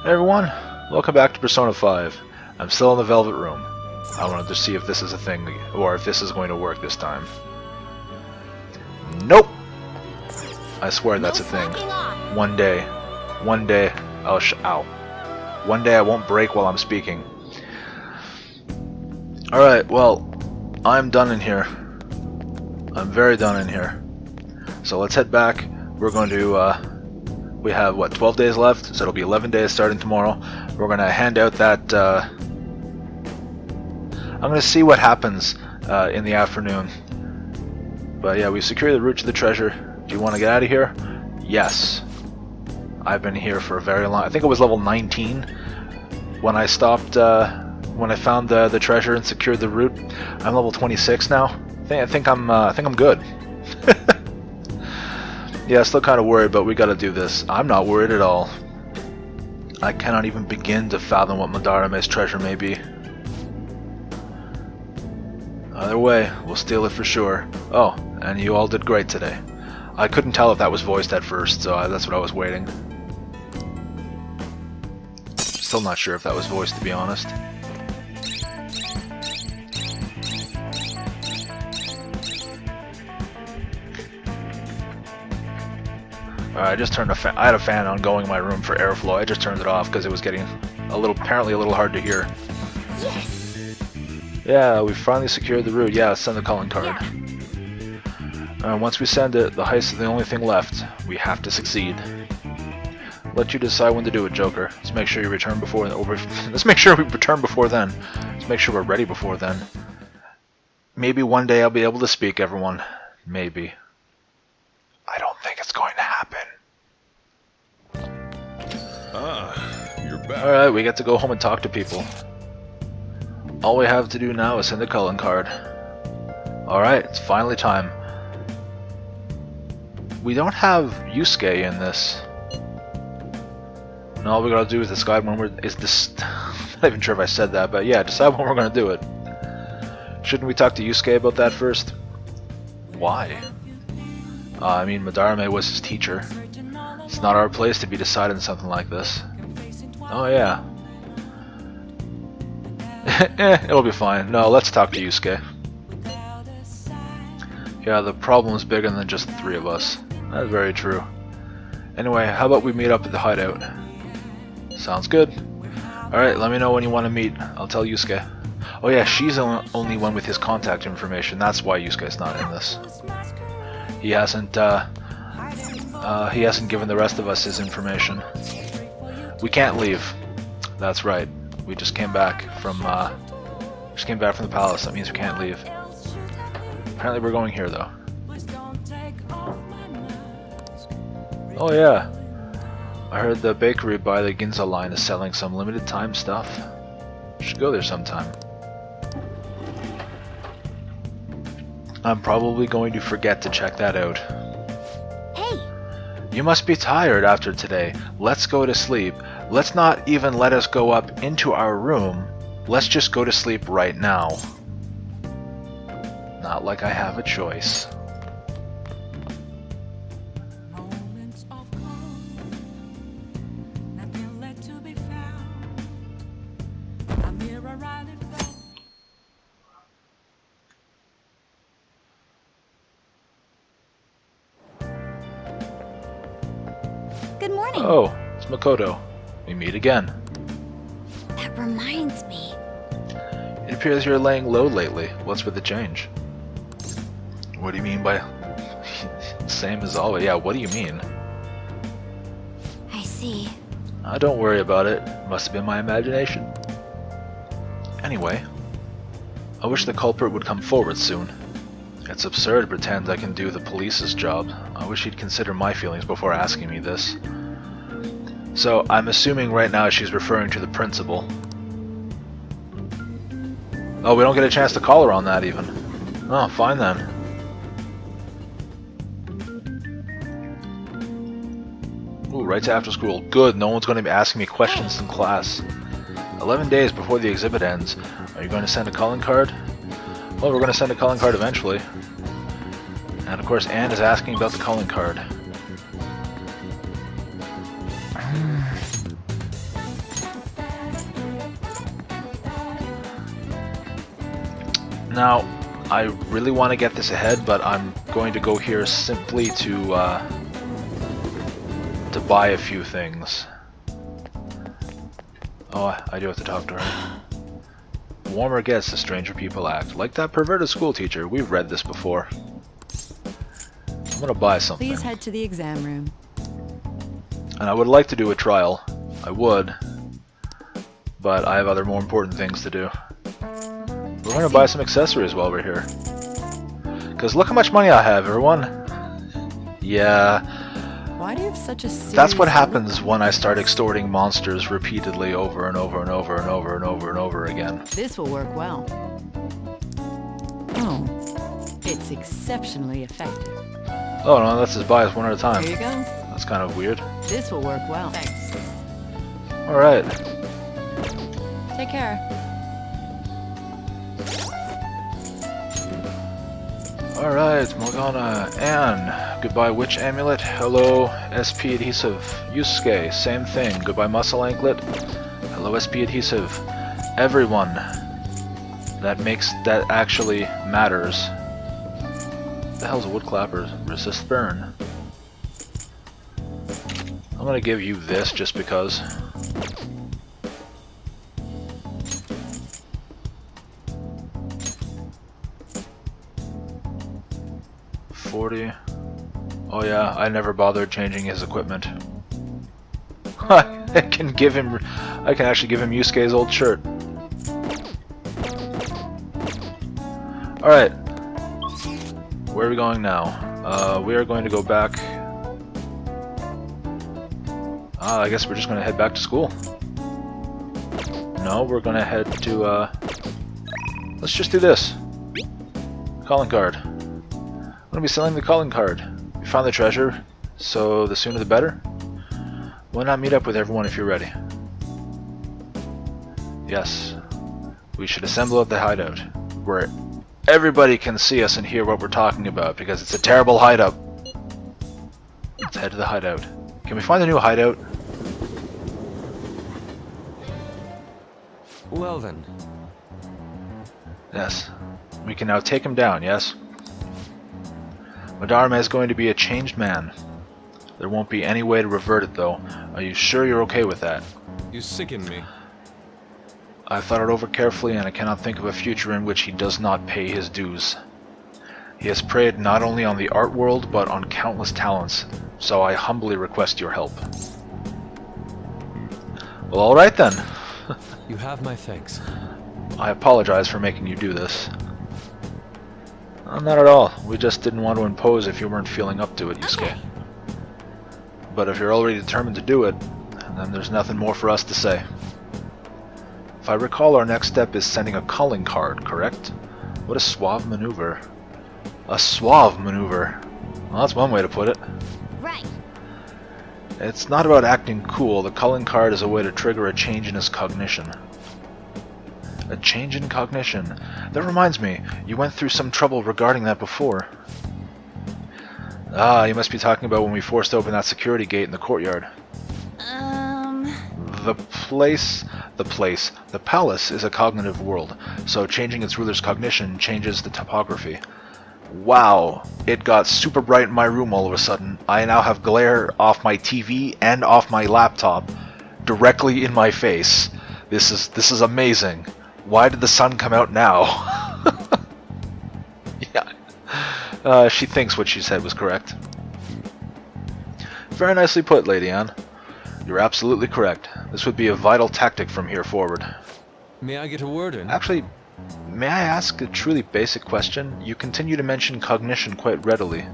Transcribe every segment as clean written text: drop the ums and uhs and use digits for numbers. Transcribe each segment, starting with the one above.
Hey everyone, welcome back to Persona 5. I'm still in the Velvet Room. I wanted to see if this is a thing, or if this is going to work this time. Nope! I swear that's a thing. One day, ow. One day I won't break while I'm speaking. Alright, well, I'm done in here. I'm very done in here. So let's head back. We're going to, we have, what, 12 days left? So it'll be 11 days starting tomorrow. We're going to hand out that, I'm going to see what happens in the afternoon. But yeah, we secured the route to the treasure. Do you want to get out of here? Yes. I've been here for a very long... I think it was level 19 when I stopped, when I found the treasure and secured the route. I'm level 26 now. I think I'm good. Yeah, still kind of worried, but we gotta do this. I'm not worried at all. I cannot even begin to fathom what Madarame's treasure may be. Either way, we'll steal it for sure. Oh, and you all did great today. I couldn't tell if that was voiced at first, so that's what I was waiting. Still not sure if that was voiced, to be honest. I just turned I had a fan on going in my room for airflow. I just turned it off because it was getting apparently a little hard to hear. Yes. Yeah, we finally secured the route. Yeah, send the calling card. Once we send it, the heist is the only thing left. We have to succeed. Let you decide when to do it, Joker. Let's make sure you return before. Let's make sure we return before then. Let's make sure we're ready before then. Maybe one day I'll be able to speak, everyone. Maybe. I don't think it's going to happen. You're back. Alright, we get to go home and talk to people. All we have to do now is send a calling card. Alright, it's finally time. We don't have Yusuke in this. And all we gotta do is decide when I'm not even sure if I said that, but yeah, decide when we're gonna do it. Shouldn't we talk to Yusuke about that first? Why? I mean, Madarame was his teacher. It's not our place to be deciding something like this. Oh yeah. It'll be fine. No, let's talk to Yusuke. Yeah, the problem's bigger than just the three of us. That's very true. Anyway, how about we meet up at the hideout? Sounds good. Alright, let me know when you want to meet. I'll tell Yusuke. Oh yeah, she's the only one with his contact information. That's why Yusuke's not in this. He hasn't given the rest of us his information. We can't leave. That's right. We just came back from the palace. That means we can't leave. Apparently we're going here though. Oh yeah. I heard the bakery by the Ginza line is selling some limited time stuff. Should go there sometime. I'm probably going to forget to check that out. Hey. You must be tired after today. Let's go to sleep. Let's not even let us go up into our room. Let's just go to sleep right now. Not like I have a choice. Good morning. Oh, it's Makoto. We meet again. That reminds me. It appears you're laying low lately. What's with the change? What do you mean by... Same as always. Yeah, what do you mean? I see. Don't worry about it. Must have been my imagination. Anyway, I wish the culprit would come forward soon. It's absurd to pretend I can do the police's job. I wish he'd consider my feelings before asking me this. So, I'm assuming right now she's referring to the principal. Oh, we don't get a chance to call her on that even. Oh, fine then. Ooh, right to after school. Good, no one's going to be asking me questions in class. 11 days before the exhibit ends. Are you going to send a calling card? Well, we're going to send a calling card eventually. And of course, Anne is asking about the calling card. Now, I really want to get this ahead, but I'm going to go here simply to buy a few things. Oh, I do have to talk to her. The warmer it gets, the stranger people act. Like that perverted school teacher. We've read this before. I'm gonna buy something. Please head to the exam room. And I would like to do a trial. I would. But I have other more important things to do. We're gonna buy some accessories while we're here. Because look how much money I have, everyone. Yeah. Why do you have such a serious That's what look? happens when I start extorting monsters repeatedly over and over and over and over and over and over again. This will work well. Oh, it's exceptionally effective. Oh no, let's just buy us one at a time. Here you go. That's kind of weird. This will work well. Thanks. Alright. Take care. Alright, Morgana, Anne. Goodbye, Witch Amulet. Hello, SP Adhesive. Yusuke, same thing. Goodbye, Muscle Anklet. Hello, SP Adhesive. Everyone that actually matters. What the hell's a wood clapper? Resist burn. I'm gonna give you this just because. Oh yeah, I never bothered changing his equipment. I can actually give him Yusuke's old shirt. Alright. Where are we going now? We are going to go back. I guess we're just going to head back to school. No, we're going to head to, let's just do this. Calling card. I'm going to be selling the calling card. We found the treasure, so the sooner the better. Why not meet up with everyone if you're ready? Yes. We should assemble at the hideout, where everybody can see us and hear what we're talking about, because it's a terrible hideout. Let's head to the hideout. Can we find a new hideout? Well then. Yes. We can now take him down, yes? Madarame is going to be a changed man. There won't be any way to revert it, though. Are you sure you're okay with that? You sicken me. I've thought it over carefully, and I cannot think of a future in which he does not pay his dues. He has preyed not only on the art world, but on countless talents, so I humbly request your help. Well, alright then. You have my thanks. I apologize for making you do this. Not at all. We just didn't want to impose if you weren't feeling up to it, Yusuke. Okay. But if you're already determined to do it, then there's nothing more for us to say. If I recall, our next step is sending a calling card, correct? What a suave maneuver. A suave maneuver. Well, that's one way to put it. Right. It's not about acting cool. The calling card is a way to trigger a change in his cognition. A change in cognition. That reminds me, you went through some trouble regarding that before. Ah, you must be talking about when we forced open that security gate in the courtyard. The palace is a cognitive world, so changing its ruler's cognition changes the topography. Wow, it got super bright in my room all of a sudden. I now have glare off my TV and off my laptop directly in my face. This is amazing. Why did the sun come out now? Yeah. She thinks what she said was correct. Very nicely put, Lady Anne. You're absolutely correct. This would be a vital tactic from here forward. May I get a word in? Actually, may I ask a truly basic question? You continue to mention cognition quite readily.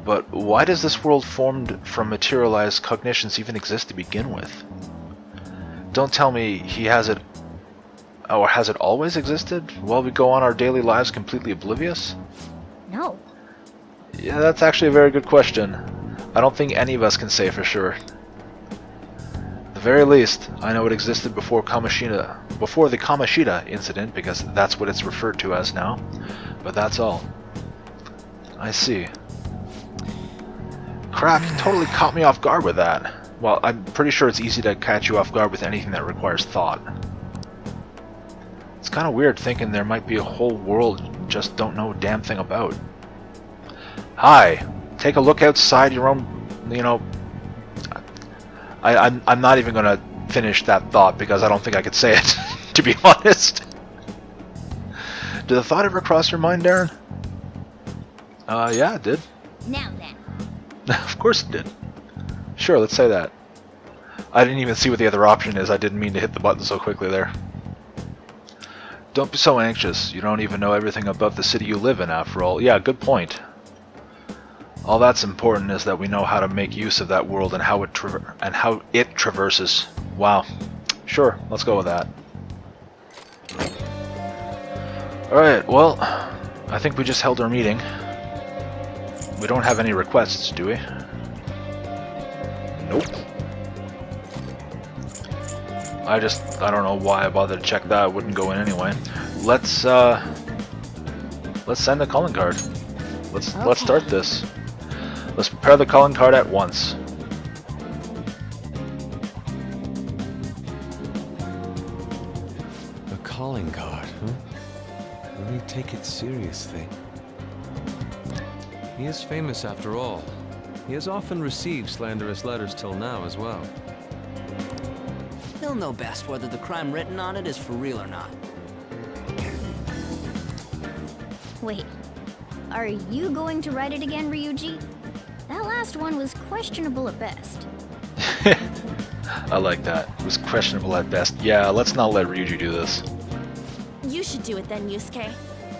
But why does this world formed from materialized cognitions even exist to begin with? Don't tell me he has it... Or has it always existed, while we go on our daily lives completely oblivious? No. Yeah, that's actually a very good question. I don't think any of us can say for sure. At the very least, I know it existed before the Kamoshida incident, because that's what it's referred to as now. But that's all. I see. Crap, you totally caught me off guard with that. Well, I'm pretty sure it's easy to catch you off guard with anything that requires thought. It's kind of weird thinking there might be a whole world just don't know a damn thing about. Hi, take a look outside your own, you know... I'm not even gonna finish that thought because I don't think I could say it, to be honest. Did the thought ever cross your mind, Darren? Yeah, it did. Now then. Of course it did. Sure, let's say that. I didn't even see what the other option is. I didn't mean to hit the button so quickly there. Don't be so anxious. You don't even know everything about the city you live in, after all. Yeah, good point. All that's important is that we know how to make use of that world and how it traverses. Wow. Sure, let's go with that. Alright, well, I think we just held our meeting. We don't have any requests, do we? Nope. I don't know why I bothered to check that. It wouldn't go in anyway. Let's send a calling card. Let's start this. Let's prepare the calling card at once. A calling card, huh? Really take it seriously. He is famous after all. He has often received slanderous letters till now as well. He'll know best whether the crime written on it is for real or not. Wait. Are you going to write it again, Ryuji? That last one was questionable at best. I like that. It was questionable at best. Yeah, let's not let Ryuji do this. You should do it then, Yusuke.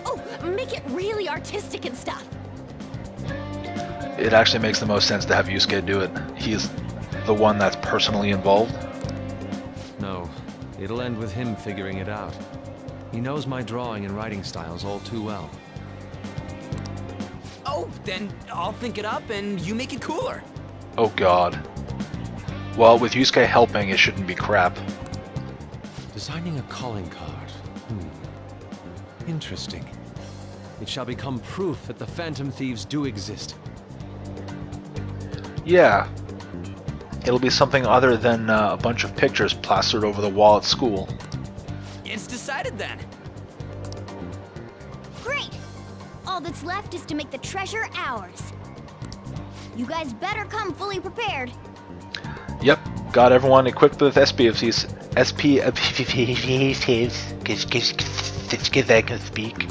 Oh, make it really artistic and stuff. It actually makes the most sense to have Yusuke do it. He's the one that's personally involved. No, it'll end with him figuring it out. He knows my drawing and writing styles all too well. Oh, then I'll think it up and you make it cooler. Oh god. Well, with Yusuke helping, it shouldn't be crap. Designing a calling card. Interesting. It shall become proof that the Phantom Thieves do exist. Yeah. It'll be something other than a bunch of pictures plastered over the wall at school. It's decided then. Great! All that's left is to make the treasure ours. You guys better come fully prepared. Yep, got everyone equipped with SPFCs. I can speak.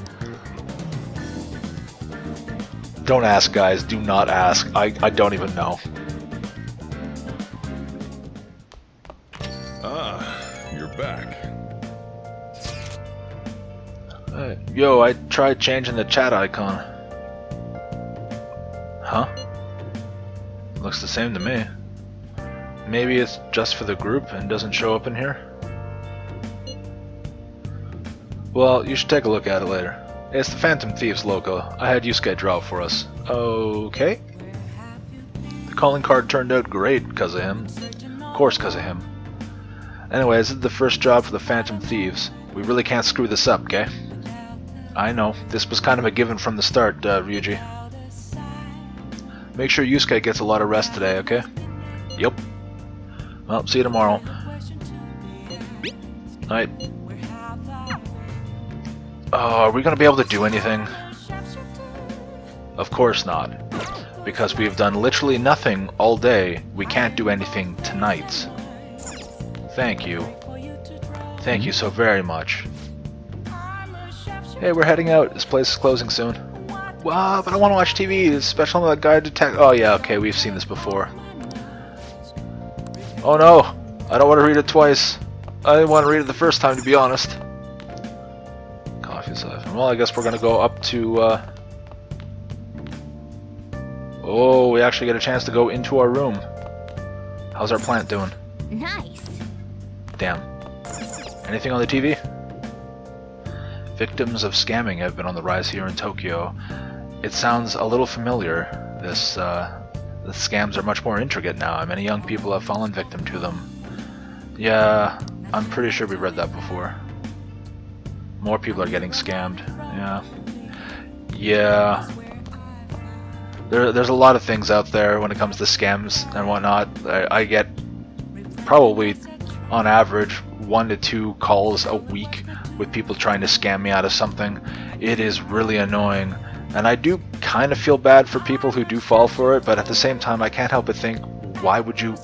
Don't ask, guys. Do not ask. I don't even know. Ah, you're back. Yo, I tried changing the chat icon. Huh? Looks the same to me. Maybe it's just for the group and doesn't show up in here? Well, you should take a look at it later. It's the Phantom Thieves logo. I had Yusuke draw it for us. Okay. The calling card turned out great because of him. Of course because of him. Anyways, this is the first job for the Phantom Thieves. We really can't screw this up, okay? I know. This was kind of a given from the start, Ryuji. Make sure Yusuke gets a lot of rest today, okay? Yep. Well, see you tomorrow. Night. Oh, are we gonna be able to do anything? Of course not. Because we've done literally nothing all day, we can't do anything tonight. Thank you. Thank you so very much. Hey, we're heading out. This place is closing soon. Wow, but I want to watch TV. It's special on that guide detect. Oh yeah, okay, we've seen this before. Oh no, I don't want to read it twice. I didn't want to read it the first time, to be honest. Coffee siphon. Well, I guess we're gonna go up to. Oh, we actually get a chance to go into our room. How's our plant doing? Nice. Damn. Anything on the TV? Victims of scamming have been on the rise here in Tokyo. It sounds a little familiar. The scams are much more intricate now, and many young people have fallen victim to them. Yeah, I'm pretty sure we read that before. More people are getting scammed. Yeah. Yeah. There's a lot of things out there when it comes to scams and whatnot. I get probably on average 1 to 2 calls a week with people trying to scam me out of something. It is really annoying, and I do kind of feel bad for people who do fall for it, but at the same time I can't help but think, why would you,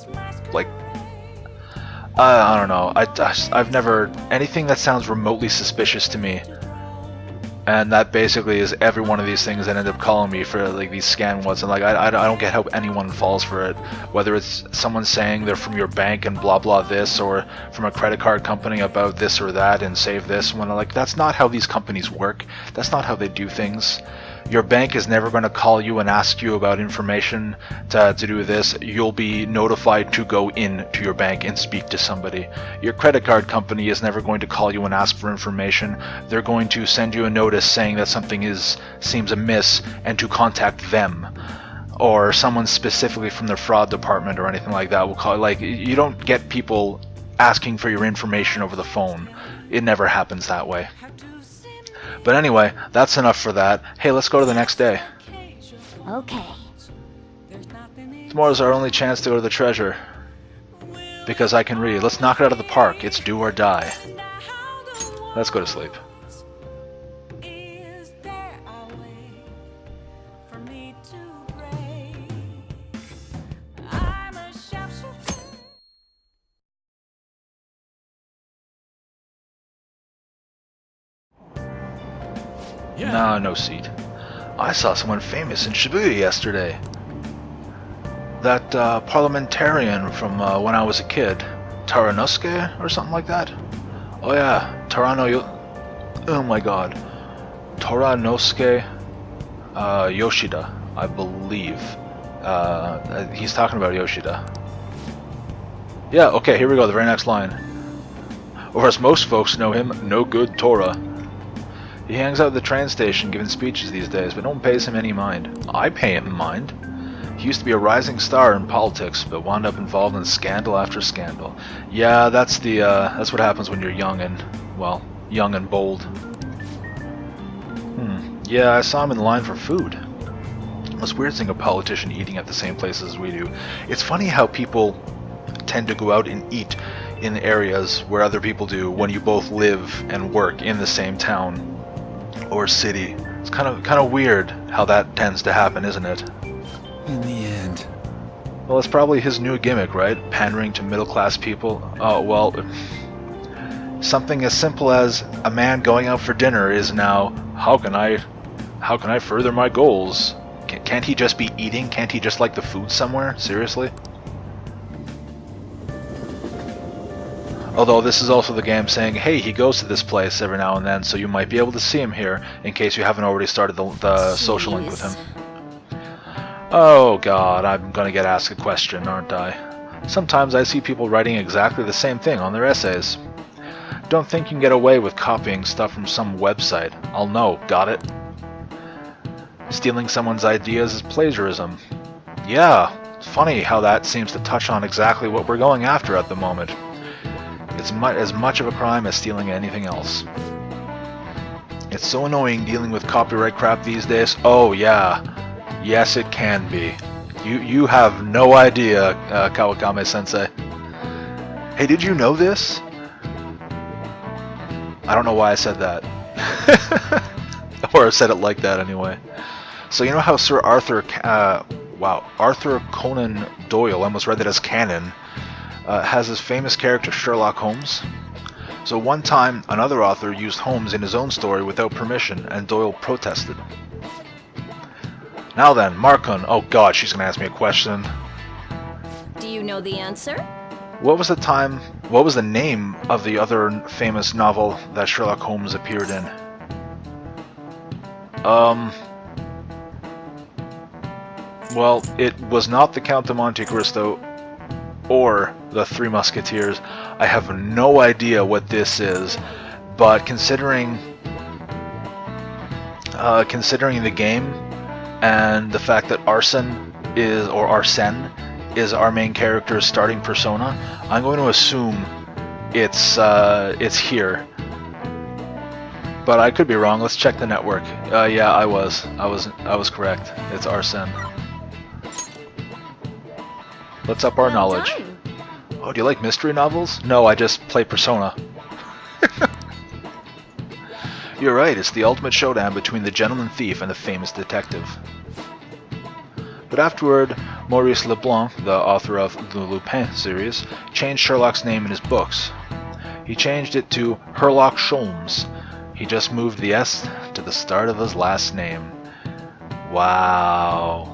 like, I don't know, I've never, anything that sounds remotely suspicious to me, and that basically is every one of these things that end up calling me for like these scam ones, and like I don't get how anyone falls for it, whether it's someone saying they're from your bank and blah blah this, or from a credit card company about this or that and save this, when like that's not how these companies work, that's not how they do things. Your bank is never going to call you and ask you about information to do this. You'll be notified to go in to your bank and speak to somebody. Your credit card company is never going to call you and ask for information. They're going to send you a notice saying that something seems amiss and to contact them. Or someone specifically from the fraud department or anything like that will call. Like, you don't get people asking for your information over the phone. It never happens that way. But anyway, that's enough for that. Hey, let's go to the next day. Okay. Tomorrow's our only chance to go to the treasure. Because I can read. Let's knock it out of the park. It's do or die. Let's go to sleep. Nah, no seat. I saw someone famous in Shibuya yesterday. That parliamentarian from when I was a kid. Taranosuke or something like that? Oh yeah, oh my god. Taranosuke Yoshida, I believe. He's talking about Yoshida. Yeah, okay, here we go, the very next line. Or as most folks know him, no good Tora. He hangs out at the train station giving speeches these days, but no one pays him any mind. I pay him mind. He used to be a rising star in politics, but wound up involved in scandal after scandal. Yeah, that's what happens when you're young and, well, young and bold. Yeah, I saw him in line for food. It's weird seeing a politician eating at the same places as we do. It's funny how people tend to go out and eat in areas where other people do when you both live and work in the same town or city. It's kind of weird how that tends to happen, isn't it? In the end. Well, it's probably his new gimmick, right? Pandering to middle-class people. Oh, well, something as simple as a man going out for dinner is now, how can I further my goals? Can't he just be eating? Can't he just like the food somewhere? Seriously? Although this is also the game saying, hey, he goes to this place every now and then, so you might be able to see him here, in case you haven't already started the social link with him. Oh god, I'm gonna get asked a question, aren't I? Sometimes I see people writing exactly the same thing on their essays. Don't think you can get away with copying stuff from some website. I'll know, got it? Stealing someone's ideas is plagiarism. Yeah, it's funny how that seems to touch on exactly what we're going after at the moment. It's as much of a crime as stealing anything else. It's so annoying dealing with copyright crap these days. Oh yeah, yes it can be. You have no idea, Kawakame-sensei. Hey, did you know this? I don't know why I said that. Or I said it like that anyway. So you know how Sir Arthur Conan Doyle, I almost read that as canon, has his famous character Sherlock Holmes? So one time, another author used Holmes in his own story without permission, and Doyle protested. Now then, Markun. Oh god, she's gonna ask me a question. Do you know the answer? What was the name of the other famous novel that Sherlock Holmes appeared in? Well, it was not the Count of Monte Cristo or the Three Musketeers. I have no idea what this is, but considering the game and the fact that Arsene is our main character's starting persona, I'm going to assume it's here. But I could be wrong. Let's check the network. Yeah, I was correct. It's Arsene. Let's up our knowledge. Done. Oh, do you like mystery novels? No, I just play Persona. You're right, it's the ultimate showdown between the gentleman thief and the famous detective. But afterward, Maurice Leblanc, the author of the Lupin series, changed Sherlock's name in his books. He changed it to Herlock Sholmes. He just moved the S to the start of his last name. Wow.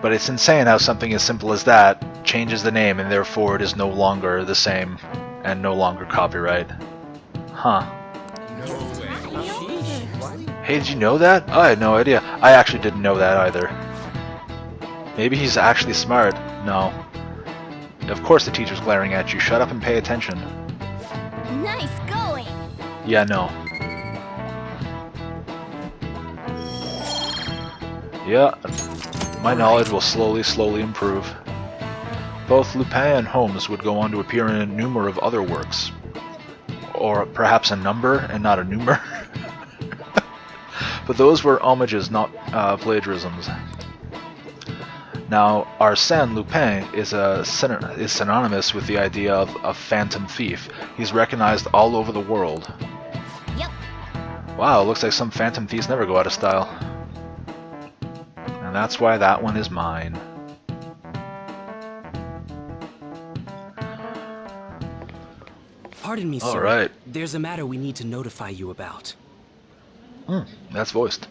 But it's insane how something as simple as that changes the name and therefore it is no longer the same and no longer copyright. Huh. Hey, did you know that? I had no idea. I actually didn't know that either. Maybe he's actually smart. No. Of course the teacher's glaring at you. Shut up and pay attention. Nice going! Yeah, no. Yeah, my knowledge will slowly improve. Both Lupin and Holmes would go on to appear in a number of other works. Or perhaps a number and not a numer. But those were homages, not plagiarisms. Now, Arsène Lupin is synonymous with the idea of a phantom thief. He's recognized all over the world. Yep. Wow, looks like some phantom thieves never go out of style. And that's why that one is mine. Pardon me, sir. All right. There's a matter we need to notify you about. That's voiced.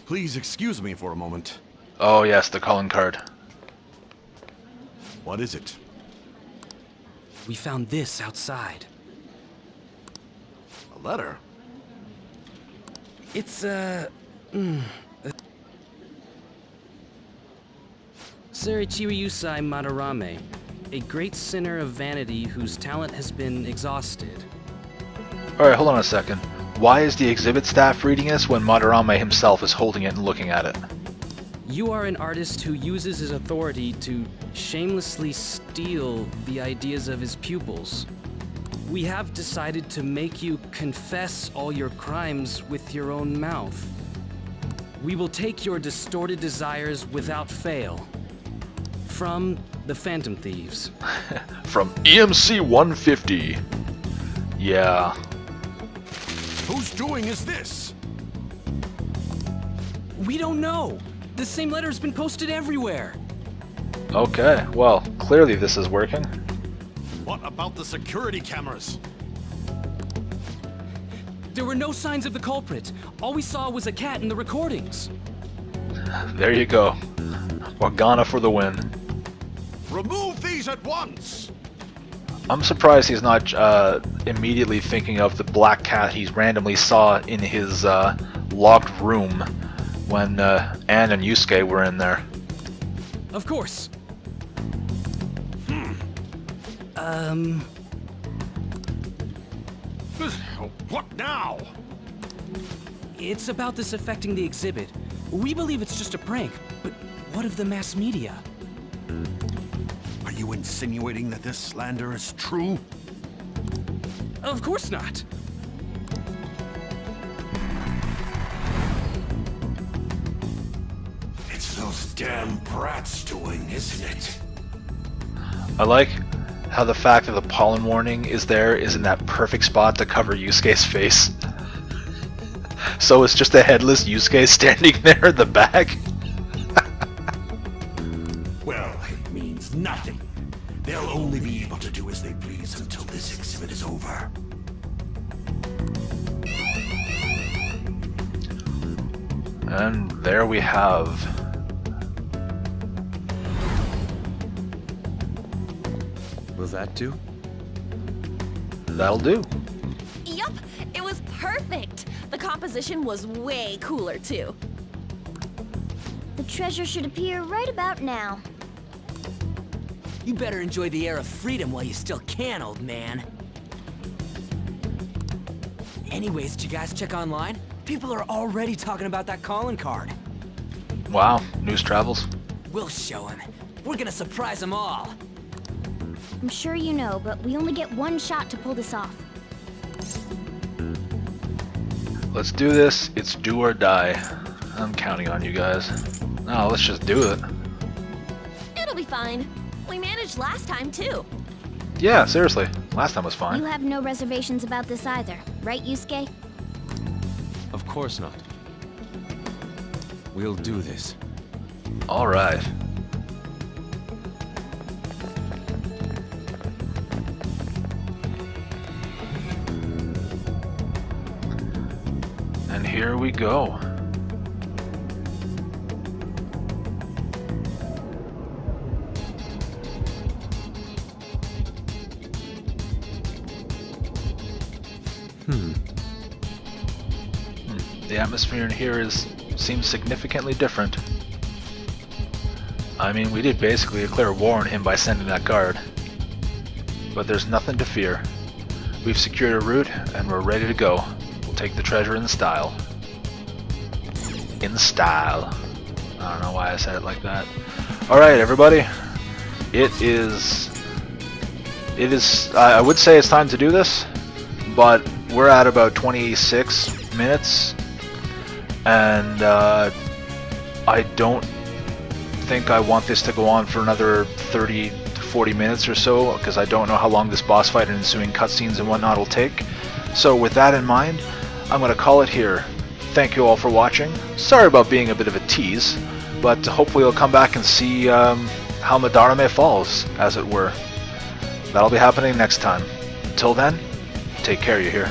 Please excuse me for a moment. Oh yes, the calling card. What is it? We found this outside. A letter? It's, Sir Chiryusai Madarame, a great sinner of vanity whose talent has been exhausted. Alright, hold on a second. Why is the exhibit staff reading this when Madarame himself is holding it and looking at it? You are an artist who uses his authority to shamelessly steal the ideas of his pupils. We have decided to make you confess all your crimes with your own mouth. We will take your distorted desires without fail. From the Phantom Thieves. From EMC 150. Yeah. Whose doing is this? We don't know. The same letter's been posted everywhere. Okay, well, clearly this is working. What about the security cameras? There were no signs of the culprit. All we saw was a cat in the recordings. There you go. Morgana for the win. Remove these at once! I'm surprised he's not immediately thinking of the black cat he randomly saw in his locked room when Anne and Yusuke were in there. Of course. What now? It's about this affecting the exhibit. We believe it's just a prank, but what of the mass media? Are you insinuating that this slander is true? Of course not. It's those damn brats doing, isn't it? I like how the fact that the pollen warning is there is in that perfect spot to cover Yusuke's face. So it's just a headless Yusuke standing there in the back. Well, it means nothing. They'll only be able to do as they please until this exhibit is over. And there we have. Will that do? That'll do. Yup, it was perfect. The composition was way cooler too. The treasure should appear right about now. You better enjoy the air of freedom while you still can, old man. Anyways, did you guys check online? People are already talking about that calling card. Wow, news travels. We'll show him. We're gonna surprise them all. I'm sure you know, but we only get one shot to pull this off. Let's do this. It's do or die. I'm counting on you guys. No, let's just do it. It'll be fine. We managed last time, too. Yeah, seriously. Last time was You fine. have no reservations about this either, right, Yusuke? Of course not. We'll do this. Alright. And here we go. The atmosphere in here seems significantly different. I mean, we did basically declare war on him by sending that guard. But there's nothing to fear. We've secured a route, and we're ready to go. We'll take the treasure in style. In style. I don't know why I said it like that. Alright, everybody. It is... I would say it's time to do this, but we're at about 26 minutes, and I don't think I want this to go on for another 30 to 40 minutes or so, because I don't know how long this boss fight and ensuing cutscenes and whatnot will take. So with that in mind, I'm going to call it here. Thank you all for watching. Sorry about being a bit of a tease, but hopefully you'll come back and see how Madarame falls, as it were. That'll be happening next time. Until then, take care, you hear?